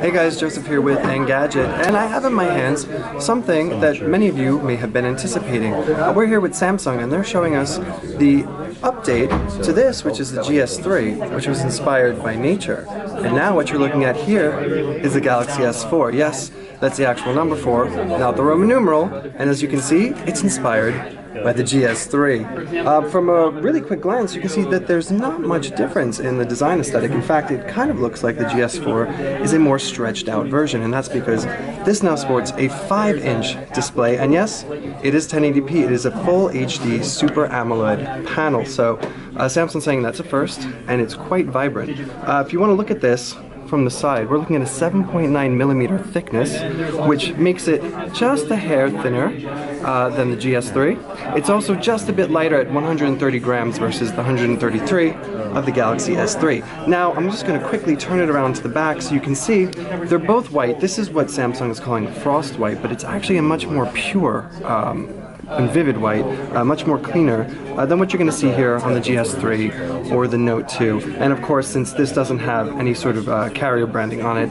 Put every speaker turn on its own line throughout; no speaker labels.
Hey guys, Joseph here with Engadget, and I have in my hands something that many of you may have been anticipating. We're here with Samsung, and they're showing us the update to this, which is the GS3, which was inspired by nature. And now what you're looking at here is the Galaxy S4. Yes, that's the actual number 4, not the Roman numeral, and as you can see, it's inspired by the GS3. From a really quick glance, you can see that there's not much difference in the design aesthetic. In fact, it kind of looks like the GS4 is a more stretched out version, and that's because this now sports a 5-inch display, and yes, it is 1080p. It is a full HD Super AMOLED panel, so Samsung's saying that's a first, and it's quite vibrant. If you want to look at this from the side, we're looking at a 7.9mm thickness, which makes it just a hair thinner than the GS3. It's also just a bit lighter at 130 grams versus the 133 of the Galaxy S3. Now, I'm just going to quickly turn it around to the back so you can see they're both white. This is what Samsung is calling frost white, but it's actually a much more pure and vivid white, much more cleaner than what you're going to see here on the GS3 or the Note 2. And of course, since this doesn't have any sort of carrier branding on it,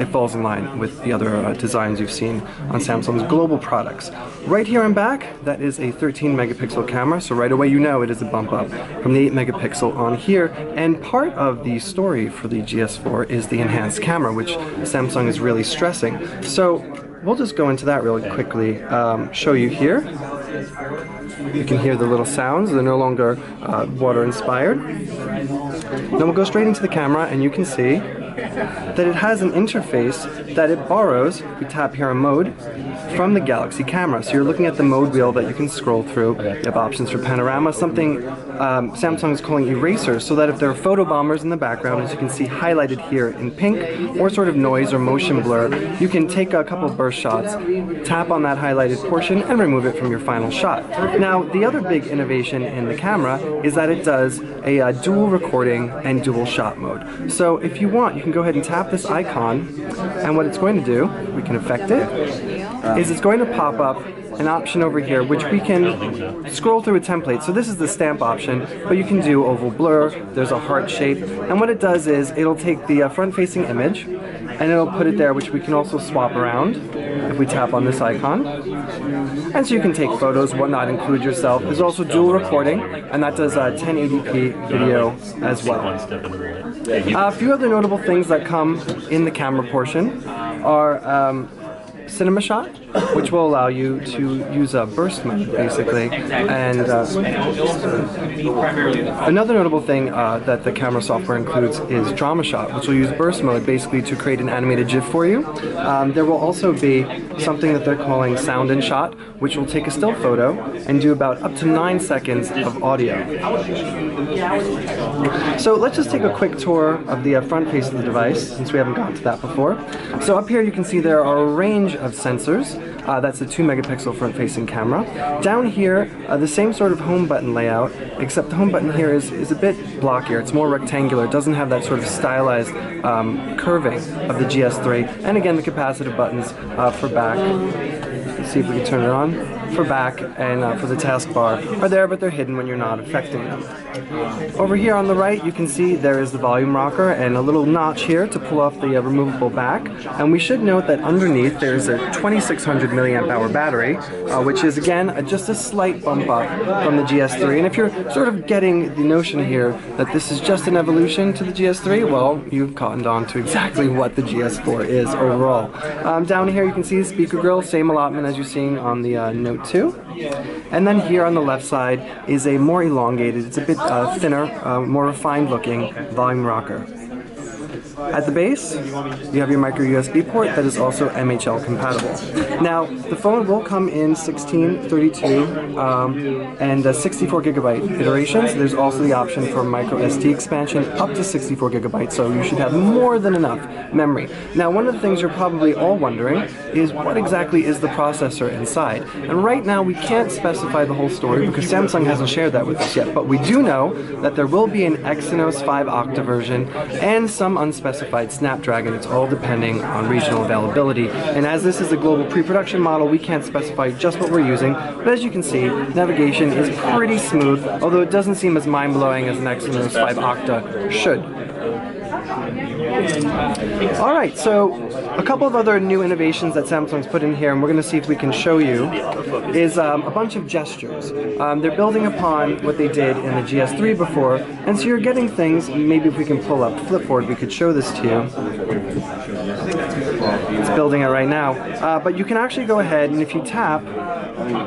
it falls in line with the other designs you've seen on Samsung's global products. Right here on back, that is a 13 megapixel camera, so right away you know it is a bump up from the 8 megapixel on here. And part of the story for the GS4 is the enhanced camera, which Samsung is really stressing. So we'll just go into that really quickly, show you here. You can hear the little sounds, they're no longer water inspired. Then we'll go straight into the camera and you can see that it has an interface that it borrows, if we tap here on mode, from the Galaxy camera. So you're looking at the mode wheel that you can scroll through. You have options for panorama, something Samsung is calling eraser, so that if there are photo bombers in the background, as you can see highlighted here in pink, or sort of noise or motion blur, you can take a couple of burst shots, tap on that highlighted portion, and remove it from your final shot. Now, the other big innovation in the camera is that it does a dual recording and dual shot mode. So if you want, you can go ahead and tap this icon, and what it's going to do, we can affect it, is it's going to pop up an option over here which we can scroll through a template. So this is the stamp option, but you can do oval blur, there's a heart shape, and what it does is it'll take the front-facing image and it'll put it there, which we can also swap around if we tap on this icon. And so you can take photos, whatnot, include yourself. There's also dual recording, and that does 1080p video as well. A few other notable things that come in the camera portion are Cinema Shot, which will allow you to use a burst mode, basically. And another notable thing that the camera software includes is Drama Shot, which will use burst mode basically to create an animated GIF for you. There will also be something that they're calling Sound and Shot, which will take a still photo and do about up to 9 seconds of audio. So let's just take a quick tour of the front face of the device, since we haven't gotten to that before. So up here you can see there are a range of sensors. That's a 2 megapixel front-facing camera. Down here, the same sort of home button layout, except the home button here is a bit blockier. It's more rectangular. It doesn't have that sort of stylized curving of the GS3. And again, the capacitive buttons for back. Let's see if we can turn it on. For back and for the taskbar are there, but they're hidden when you're not affecting them. Over here on the right, you can see there is the volume rocker and a little notch here to pull off the removable back. And we should note that underneath there's a 2600 milliamp hour battery, which is again just a slight bump up from the GS3. And if you're sort of getting the notion here that this is just an evolution to the GS3, well, you've cottoned on to exactly what the GS4 is overall. Down here you can see the speaker grill, same allotment as you've seen on the Note 2. And then here on the left side is a more elongated, it's a bit thinner, more refined looking volume rocker. At the base, you have your micro USB port that is also MHL compatible. Now, the phone will come in 16, 32, and 64 gigabyte iterations. There's also the option for micro SD expansion up to 64 gigabytes, so you should have more than enough memory. Now, one of the things you're probably all wondering is what exactly is the processor inside? And right now, we can't specify the whole story because Samsung hasn't shared that with us yet, but we do know that there will be an Exynos 5 Octa version and some unspecified Snapdragon. It's all depending on regional availability. And as this is a global pre-production model, we can't specify just what we're using. But as you can see, navigation is pretty smooth, although it doesn't seem as mind-blowing as an Exynos 5 Octa should. Alright, so a couple of other new innovations that Samsung's put in here, and we're going to see if we can show you, is a bunch of gestures. They're building upon what they did in the GS3 before, and so you're getting things, maybe if we can pull up Flipboard, we could show this to you. It's building it right now. But you can actually go ahead and if you tap,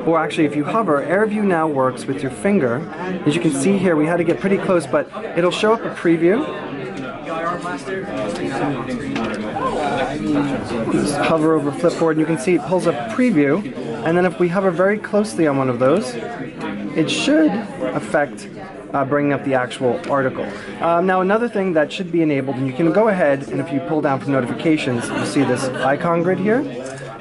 or actually if you hover, AirView now works with your finger. As you can see here, we had to get pretty close, but it'll show up a preview. Just hover over Flipboard and you can see it pulls up preview, and then if we hover very closely on one of those, it should affect bringing up the actual article. Now another thing that should be enabled, and you can go ahead and if you pull down from notifications, you'll see this icon grid here.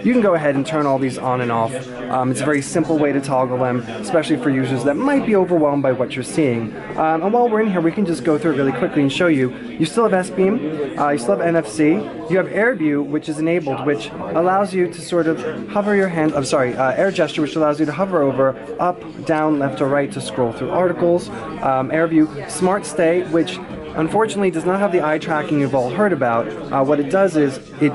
You can go ahead and turn all these on and off. It's a very simple way to toggle them, especially for users that might be overwhelmed by what you're seeing. And while we're in here, we can just go through it really quickly and show you. You still have S-Beam, you still have NFC, you have AirView, which is enabled, which allows you to sort of hover your hand, Air Gesture, which allows you to hover over, up, down, left, or right to scroll through articles. AirView Smart Stay, which unfortunately does not have the eye tracking you've all heard about. What it does is it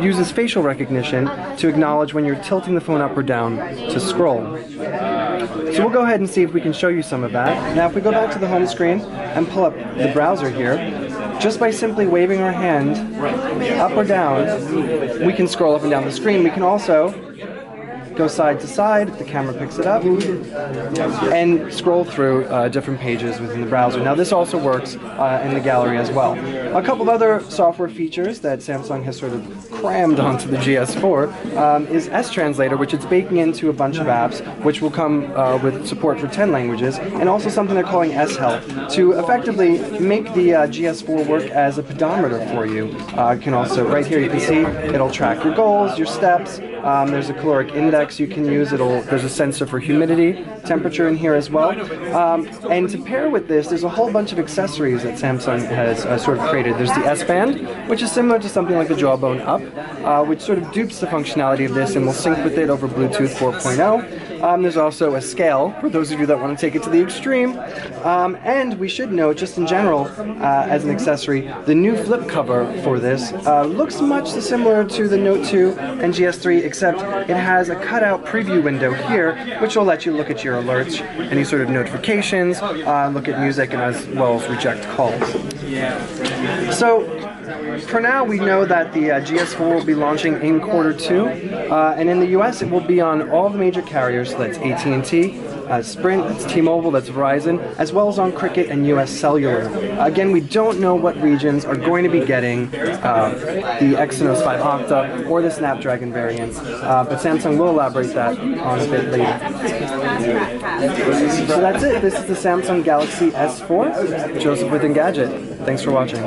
uses facial recognition to acknowledge when you're tilting the phone up or down to scroll. So we'll go ahead and see if we can show you some of that. Now if we go back to the home screen and pull up the browser here, just by simply waving our hand up or down, we can scroll up and down the screen. We can also go side to side if the camera picks it up, and scroll through different pages within the browser. Now this also works in the gallery as well. A couple of other software features that Samsung has sort of crammed onto the GS4 is S-Translator, which it's baking into a bunch of apps, which will come with support for 10 languages, and also something they're calling S-Help to effectively make the GS4 work as a pedometer for you. You can also, right here you can see, it'll track your goals, your steps. There's a caloric index you can use. There's a sensor for humidity, temperature in here as well. And to pair with this, there's a whole bunch of accessories that Samsung has sort of created. There's the S-Band, which is similar to something like the Jawbone Up, which sort of dupes the functionality of this and will sync with it over Bluetooth 4.0. There's also a scale, for those of you that want to take it to the extreme. And we should note, just in general, as an accessory, the new flip cover for this looks much similar to the Note 2 and GS3, except it has a cutout preview window here, which will let you look at your alerts, any sort of notifications, look at music, and as well as reject calls. So, for now, we know that the GS4 will be launching in Q2, and in the US it will be on all the major carriers, so that's AT&T, Sprint, that's T-Mobile, that's Verizon, as well as on Cricket and US Cellular. Again, we don't know what regions are going to be getting the Exynos 5 Octa or the Snapdragon variants, but Samsung will elaborate that on a bit later. So that's it. This is the Samsung Galaxy S4. Joseph with Engadget. Thanks for watching.